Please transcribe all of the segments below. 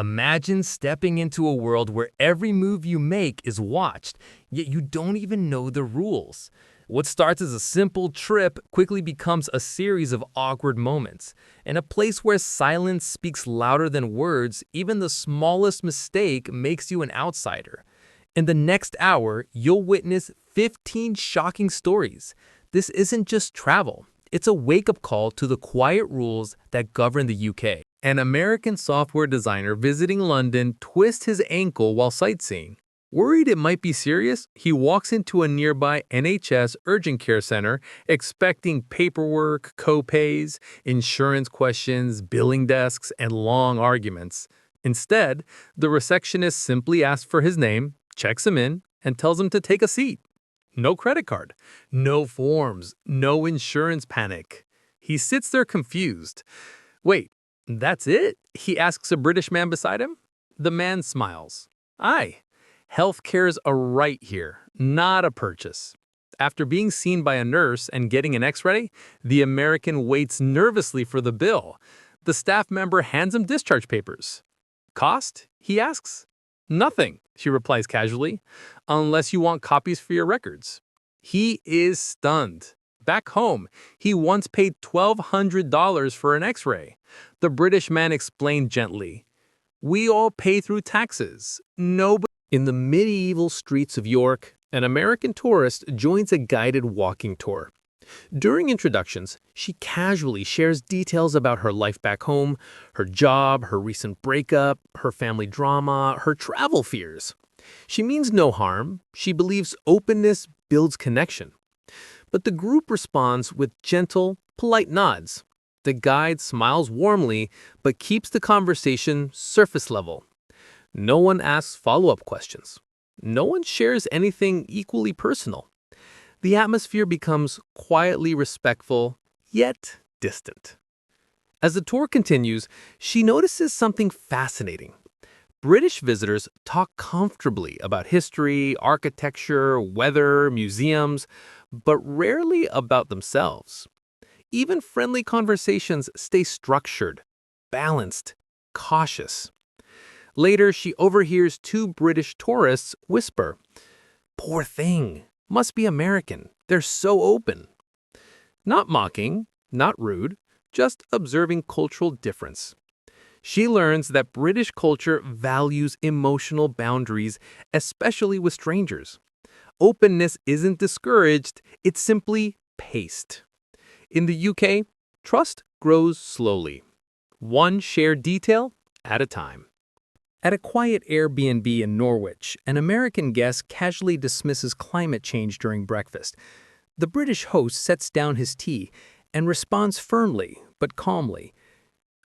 Imagine stepping into a world where every move you make is watched, yet you don't even know the rules. What starts as a simple trip quickly becomes a series of awkward moments. In a place where silence speaks louder than words, even the smallest mistake makes you an outsider. In the next hour, you'll witness 15 shocking stories. This isn't just travel. It's a wake-up call to the quiet rules that govern the UK. An American software designer visiting London twists his ankle while sightseeing. Worried it might be serious, he walks into a nearby NHS urgent care center expecting paperwork, co-pays, insurance questions, billing desks, and long arguments. Instead, the receptionist simply asks for his name, checks him in, and tells him to take a seat. No credit card, no forms, no insurance panic. He sits there confused. Wait, that's it? He asks a British man beside him. The man smiles. Aye, healthcare's a right here, not a purchase. After being seen by a nurse and getting an X-ray, the American waits nervously for the bill. The staff member hands him discharge papers. Cost? He asks. Nothing, she replies casually, unless you want copies for your records. He is stunned. Back home, he once paid $1,200 for an X-ray. The British man explained gently, "We all pay through taxes. Nobody." In the medieval streets of York, an American tourist joins a guided walking tour. During introductions, she casually shares details about her life back home, her job, her recent breakup, her family drama, her travel fears. She means no harm. She believes openness builds connection. But the group responds with gentle, polite nods. The guide smiles warmly, but keeps the conversation surface level. No one asks follow-up questions. No one shares anything equally personal. The atmosphere becomes quietly respectful, yet distant. As the tour continues, she notices something fascinating. British visitors talk comfortably about history, architecture, weather, museums, but rarely about themselves. Even friendly conversations stay structured, balanced, cautious. Later, she overhears two British tourists whisper, "Poor thing, must be American. They're so open." Not mocking, not rude, just observing cultural difference. She learns that British culture values emotional boundaries, especially with strangers. Openness isn't discouraged, it's simply paced. In the UK, trust grows slowly, one shared detail at a time. At a quiet Airbnb in Norwich, an American guest casually dismisses climate change during breakfast. The British host sets down his tea and responds firmly but calmly.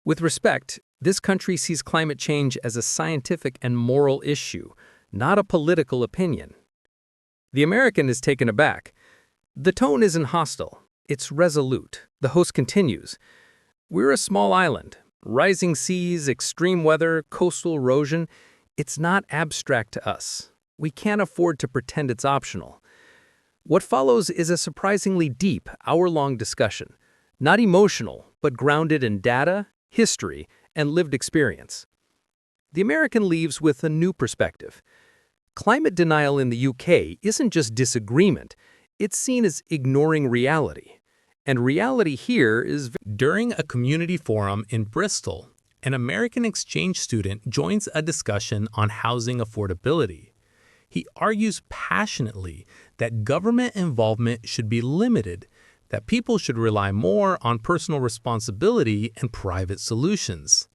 With respect, this country sees climate change as a scientific and moral issue, not a political opinion. The American is taken aback. The tone isn't hostile, it's resolute. The host continues, "We're a small island. Rising seas, extreme weather, coastal erosion, it's not abstract to us. We can't afford to pretend it's optional." What follows is a surprisingly deep, hour-long discussion. Not emotional, but grounded in data, history, and lived experience. The American leaves with a new perspective. Climate denial in the UK isn't just disagreement, it's seen as ignoring reality. And reality here is during a community forum in Bristol, an American exchange student joins a discussion on housing affordability. He argues passionately that government involvement should be limited, that people should rely more on personal responsibility and private solutions.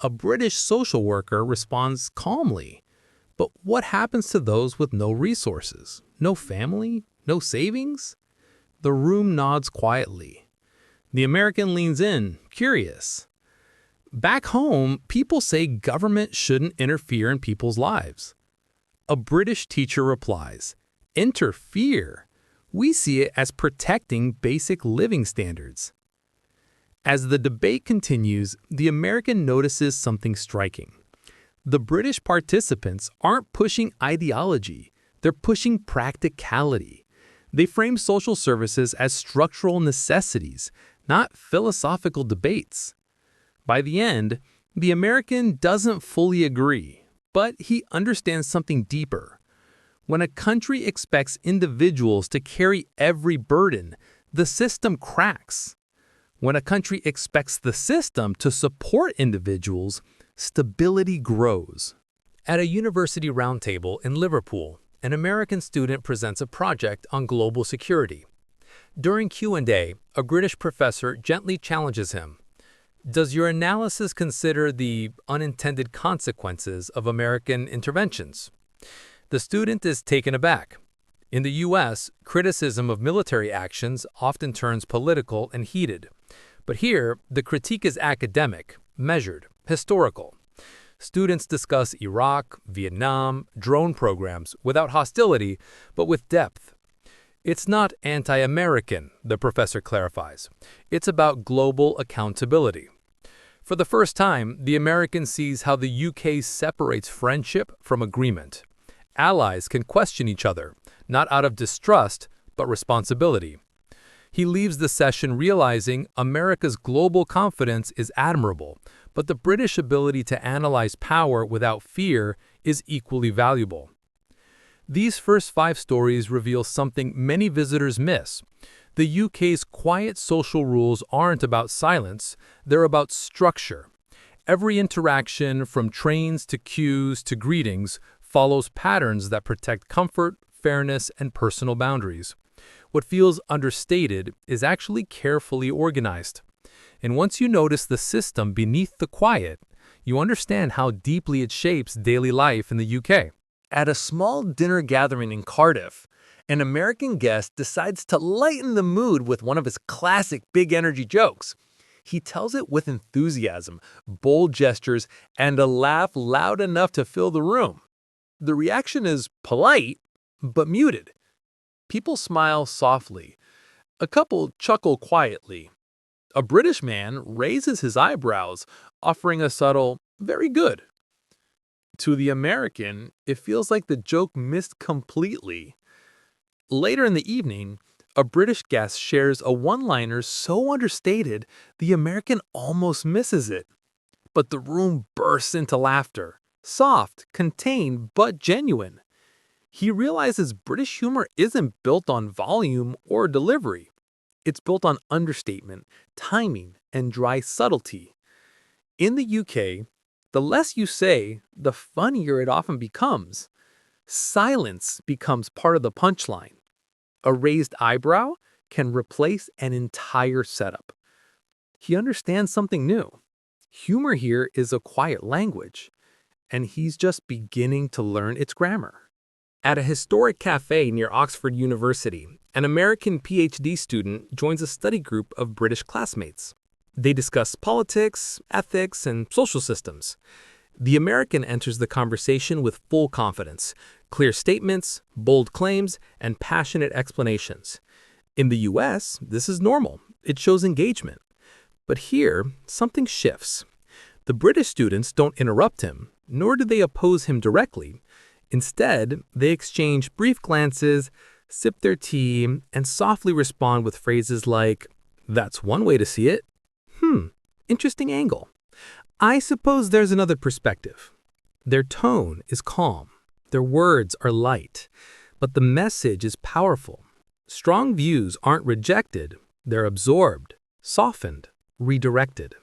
A British social worker responds calmly, "But what happens to those with no resources, no family, no savings?" The room nods quietly. The American leans in, curious. Back home, people say government shouldn't interfere in people's lives. A British teacher replies, "Interfere? We see it as protecting basic living standards." As the debate continues, the American notices something striking. The British participants aren't pushing ideology, they're pushing practicality. They frame social services as structural necessities, not philosophical debates. By the end, The American doesn't fully agree, but he understands something deeper. When a country expects individuals to carry every burden, the system cracks. When a country expects the system to support individuals, stability grows. At a university roundtable in Liverpool, an American student presents a project on global security. During Q&A, a British professor gently challenges him. Does your analysis consider the unintended consequences of American interventions? The student is taken aback. In the U.S., criticism of military actions often turns political and heated. But here, the critique is academic, measured, historical. Students discuss Iraq, Vietnam, drone programs without hostility, but with depth. It's not anti-American, the professor clarifies. It's about global accountability. For the first time, the American sees how the UK separates friendship from agreement. Allies can question each other, not out of distrust, but responsibility. He leaves the session realizing America's global confidence is admirable, but the British ability to analyze power without fear is equally valuable. These first 5 stories reveal something many visitors miss. The UK's quiet social rules aren't about silence, they're about structure. Every interaction, from trains to queues to greetings, follows patterns that protect comfort, fairness, and personal boundaries. What feels understated is actually carefully organized. And once you notice the system beneath the quiet, you understand how deeply it shapes daily life in the UK. At a small dinner gathering in Cardiff, an American guest decides to lighten the mood with one of his classic big energy jokes. He tells it with enthusiasm, bold gestures, and a laugh loud enough to fill the room. The reaction is polite, but muted. People smile softly. A couple chuckle quietly. A British man raises his eyebrows, offering a subtle, "very good." To the American, it feels like the joke missed completely. Later in the evening, a British guest shares a one-liner so understated, the American almost misses it. But the room bursts into laughter. Soft, contained, but genuine. He realizes British humor isn't built on volume or delivery. It's built on understatement, timing, and dry subtlety. In the UK, the less you say, the funnier it often becomes. Silence becomes part of the punchline. A raised eyebrow can replace an entire setup. He understands something new. Humor here is a quiet language, and he's just beginning to learn its grammar. At a historic cafe near Oxford University, an American PhD student joins a study group of British classmates. They discuss politics, ethics, and social systems. The American enters the conversation with full confidence, clear statements, bold claims, and passionate explanations. In the US, this is normal. It shows engagement. But here, something shifts. The British students don't interrupt him, nor do they oppose him directly. Instead, they exchange brief glances, sip their tea, and softly respond with phrases like, "That's one way to see it." Interesting angle. I suppose there's another perspective. Their tone is calm. Their words are light. But the message is powerful. Strong views aren't rejected. They're absorbed, softened, redirected.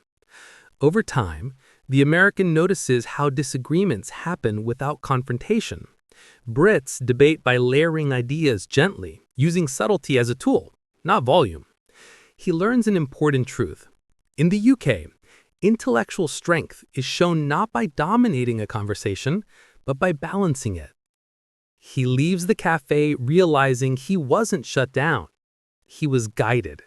Over time, the American notices how disagreements happen without confrontation. Brits debate by layering ideas gently, using subtlety as a tool, not volume. He learns an important truth. In the UK, intellectual strength is shown not by dominating a conversation, but by balancing it. He leaves the cafe realizing he wasn't shut down. He was guided.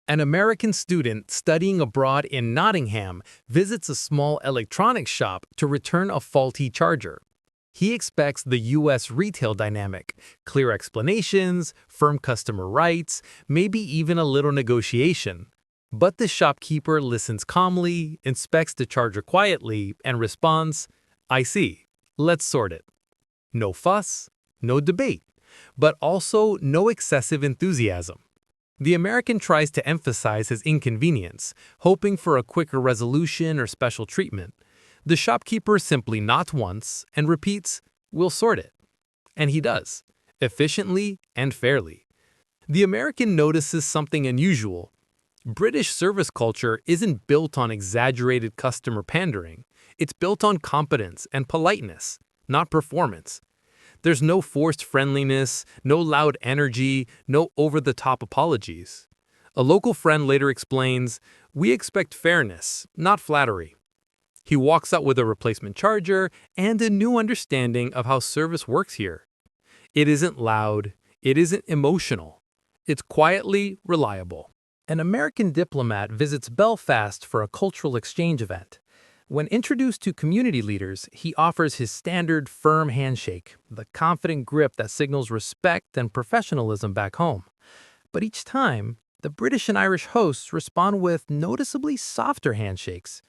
An American student studying abroad in Nottingham visits a small electronics shop to return a faulty charger. He expects the US retail dynamic, clear explanations, firm customer rights, maybe even a little negotiation. But the shopkeeper listens calmly, inspects the charger quietly, and responds, "I see. Let's sort it." No fuss, no debate, but also no excessive enthusiasm. The American tries to emphasize his inconvenience, hoping for a quicker resolution or special treatment. The shopkeeper simply nods once and repeats, "We'll sort it." And he does, efficiently and fairly. The American notices something unusual. British service culture isn't built on exaggerated customer pandering. It's built on competence and politeness, not performance. There's no forced friendliness, no loud energy, no over-the-top apologies. A local friend later explains, "We expect fairness, not flattery." He walks out with a replacement charger and a new understanding of how service works here. It isn't loud, it isn't emotional. It's quietly reliable. An American diplomat visits Belfast for a cultural exchange event. When introduced to community leaders, he offers his standard firm handshake, the confident grip that signals respect and professionalism back home. But each time, the British and Irish hosts respond with noticeably softer handshakes.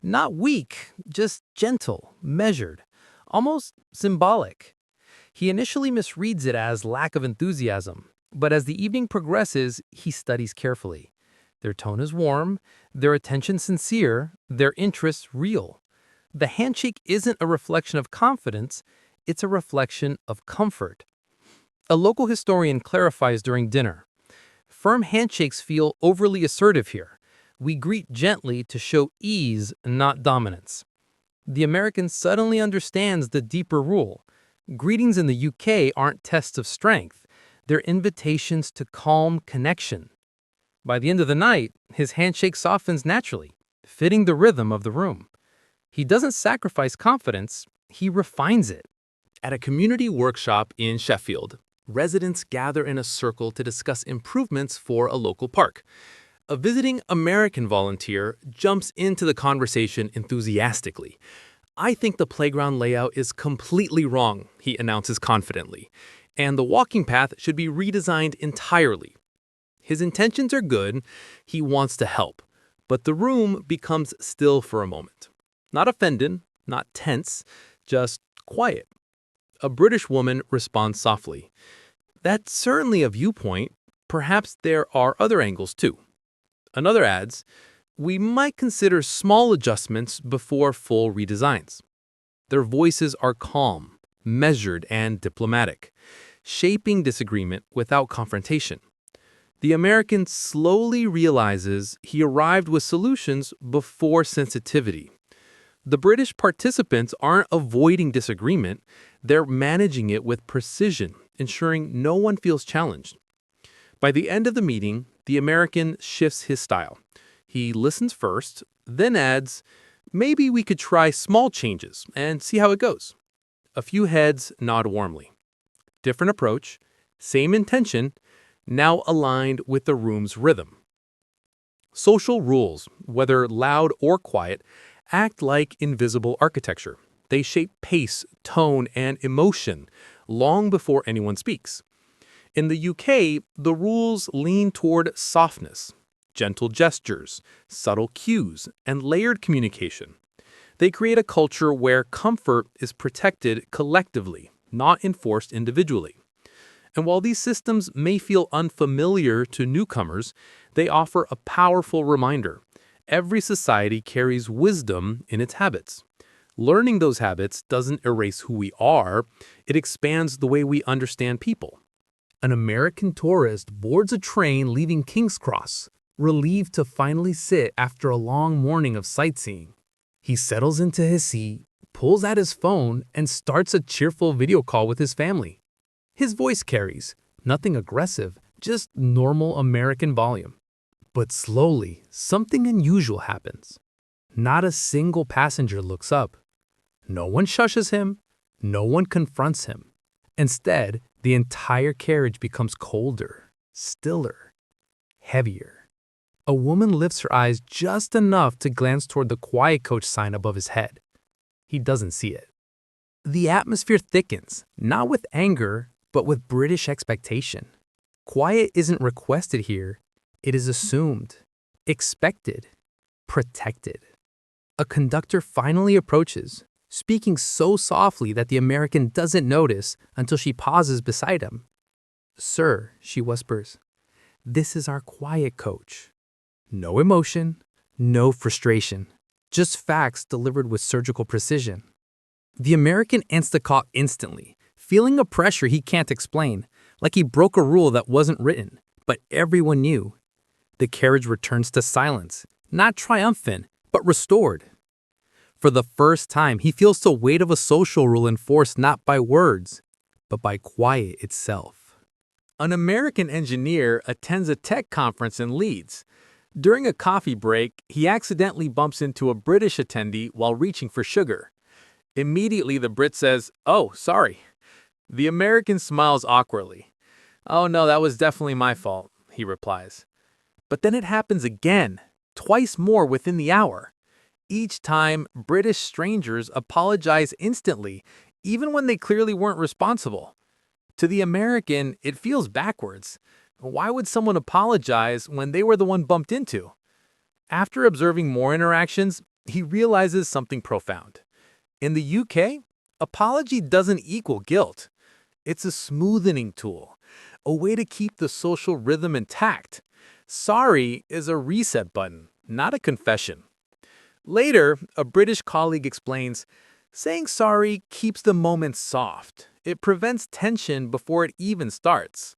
Not weak, just gentle, measured, almost symbolic. He initially misreads it as lack of enthusiasm, but as the evening progresses, he studies carefully. Their tone is warm, their attention sincere, their interest real. The handshake isn't a reflection of confidence, it's a reflection of comfort. A local historian clarifies during dinner. Firm handshakes feel overly assertive here. We greet gently to show ease, not dominance. The American suddenly understands the deeper rule. Greetings in the UK aren't tests of strength. They're invitations to calm connection. By the end of the night, his handshake softens naturally, fitting the rhythm of the room. He doesn't sacrifice confidence, he refines it. At a community workshop in Sheffield, residents gather in a circle to discuss improvements for a local park. A visiting American volunteer jumps into the conversation enthusiastically. "I think the playground layout is completely wrong," he announces confidently, "and the walking path should be redesigned entirely." His intentions are good, he wants to help, but the room becomes still for a moment. Not offended, not tense, just quiet. A British woman responds softly, "That's certainly a viewpoint. Perhaps there are other angles too." Another adds, "We might consider small adjustments before full redesigns." Their voices are calm, measured, and diplomatic, shaping disagreement without confrontation. The American slowly realizes he arrived with solutions before sensitivity. The British participants aren't avoiding disagreement, they're managing it with precision, ensuring no one feels challenged. By the end of the meeting, the American shifts his style. He listens first, then adds, "Maybe we could try small changes and see how it goes." A few heads nod warmly. Different approach, same intention, now aligned with the room's rhythm. Social rules, whether loud or quiet, act like invisible architecture. They shape pace, tone, and emotion long before anyone speaks. In the UK, the rules lean toward softness, gentle gestures, subtle cues, and layered communication. They create a culture where comfort is protected collectively, not enforced individually. And while these systems may feel unfamiliar to newcomers, they offer a powerful reminder. Every society carries wisdom in its habits. Learning those habits doesn't erase who we are, it expands the way we understand people. An American tourist boards a train leaving King's Cross, relieved to finally sit after a long morning of sightseeing. He settles into his seat, pulls out his phone, and starts a cheerful video call with his family. His voice carries, nothing aggressive, just normal American volume. But slowly, something unusual happens. Not a single passenger looks up. No one shushes him, no one confronts him. Instead, the entire carriage becomes colder, stiller, heavier. A woman lifts her eyes just enough to glance toward the quiet coach sign above his head. He doesn't see it. The atmosphere thickens, not with anger, but with British expectation. Quiet isn't requested here, it is assumed, expected, protected. A conductor finally approaches, speaking so softly that the American doesn't notice until she pauses beside him. "Sir," she whispers, "this is our quiet coach." No emotion, no frustration, just facts delivered with surgical precision. The American insta-caught instantly, feeling a pressure he can't explain, like he broke a rule that wasn't written, but everyone knew. The carriage returns to silence, not triumphant, but restored. For the first time, he feels the weight of a social rule enforced not by words, but by quiet itself. An American engineer attends a tech conference in Leeds. During a coffee break, he accidentally bumps into a British attendee while reaching for sugar. Immediately, the Brit says, "Oh, sorry." The American smiles awkwardly. "Oh no, that was definitely my fault," he replies. But then it happens again, twice more within the hour. Each time, British strangers apologize instantly, even when they clearly weren't responsible. To the American, it feels backwards. Why would someone apologize when they were the one bumped into? After observing more interactions, he realizes something profound. In the UK, apology doesn't equal guilt. It's a smoothing tool, a way to keep the social rhythm intact. Sorry is a reset button, not a confession. Later, a British colleague explains, saying sorry keeps the moment soft. It prevents tension before it even starts.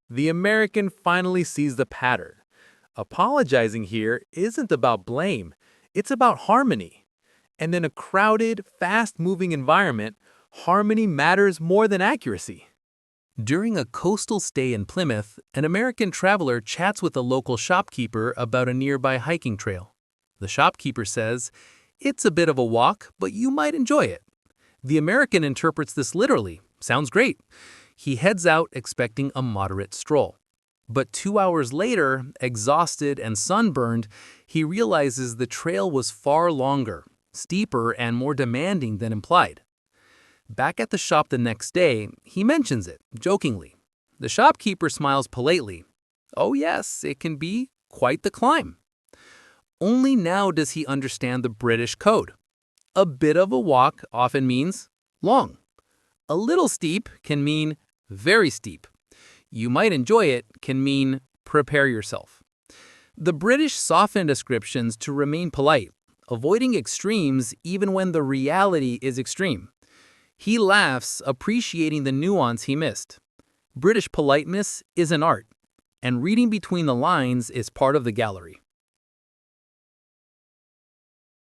The American finally sees the pattern. Apologizing here isn't about blame, it's about harmony. And in a crowded, fast-moving environment, harmony matters more than accuracy. During a coastal stay in Plymouth, an American traveler chats with a local shopkeeper about a nearby hiking trail. The shopkeeper says, "It's a bit of a walk, but you might enjoy it." The American interprets this literally. Sounds great. He heads out expecting a moderate stroll. But 2 hours later, exhausted and sunburned, he realizes the trail was far longer, steeper, and more demanding than implied. Back at the shop the next day, he mentions it, jokingly. The shopkeeper smiles politely. "Oh yes, it can be quite the climb." Only now does he understand the British code. A bit of a walk often means long. A little steep can mean very steep. You might enjoy it can mean prepare yourself. The British soften descriptions to remain polite, avoiding extremes even when the reality is extreme. He laughs, appreciating the nuance he missed. British politeness is an art, and reading between the lines is part of the gallery.